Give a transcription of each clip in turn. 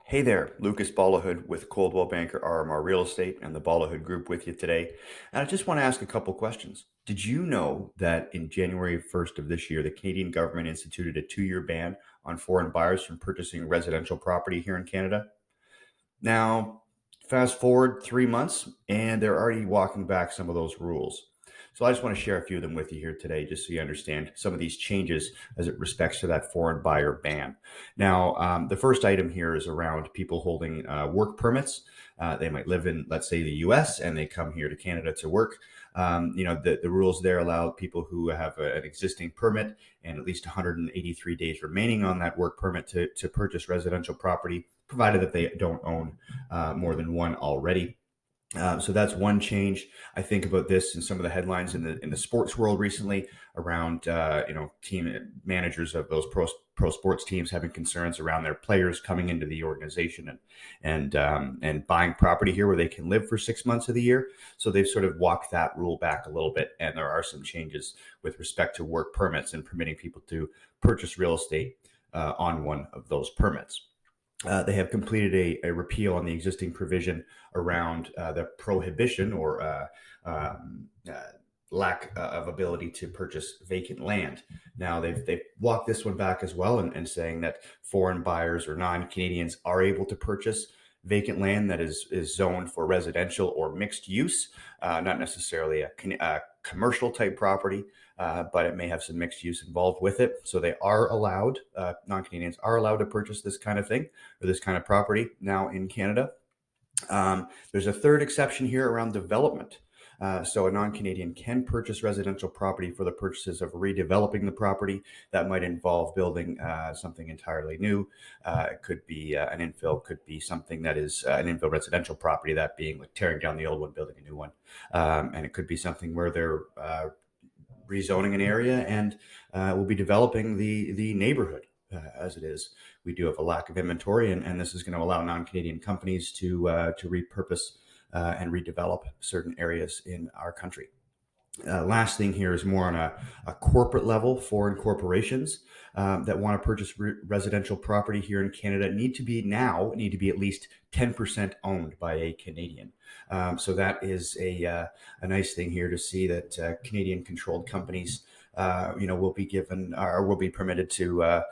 Hey there, Lucas Bolahood with Coldwell Banker RMR Real Estate and the Bolahood Group with you today. And I just want to ask a couple questions. Did you know that in January 1st of this year, the Canadian government instituted a 2-year ban on foreign buyers from purchasing residential property here in Canada? Now, fast forward 3 months, and they're already walking back some of those rules. So I just want to share a few of them with you here today, just so you understand some of these changes as it respects to that foreign buyer ban. Now, the first item here is around people holding work permits. They might live in, let's say, the U.S. and they come here to Canada to work. The rules there allow people who have an existing permit and at least 183 days remaining on that work permit to purchase residential property, provided that they don't own more than one already. So that's one change. I think about this in some of the headlines in the sports world recently around team managers of those pro sports teams having concerns around their players coming into the organization and buying property here where they can live for 6 months of the year. So they've sort of walked that rule back a little bit, and there are some changes with respect to work permits and permitting people to purchase real estate on one of those permits. They have completed a repeal on the existing provision around the prohibition or lack of ability to purchase vacant land. Now they've walked this one back as well, and saying that foreign buyers or non-Canadians are able to purchase vacant land that is zoned for residential or mixed use, not necessarily a commercial type property, but it may have some mixed use involved with it. So they are allowed, non-Canadians are allowed to purchase this kind of thing or this kind of property now in Canada. There's a third exception here around development. So a non-Canadian can purchase residential property for the purposes of redeveloping the property. That might involve building something entirely new. It could be an infill, could be something that is an infill residential property, that being like tearing down the old one, building a new one. And it could be something where they're rezoning an area and will be developing the neighborhood. As it is, we do have a lack of inventory, and this is going to allow non-Canadian companies to repurpose and redevelop certain areas in our country. Last thing here is more on a corporate level. Foreign corporations that want to purchase residential property here in Canada need to be at least 10% owned by a Canadian. So that is a nice thing here to see that Canadian-controlled companies will be given or will be permitted to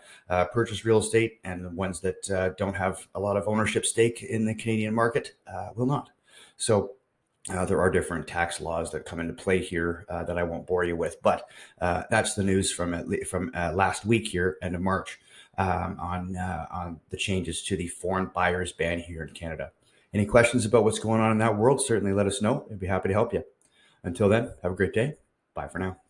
purchase real estate, and the ones that don't have a lot of ownership stake in the Canadian market will not. So there are different tax laws that come into play here that I won't bore you with, but that's the news from last week here, end of March, on the changes to the foreign buyers ban here in Canada. Any questions about what's going on in that world? Certainly let us know. I'd be happy to help you. Until then, have a great day. Bye for now.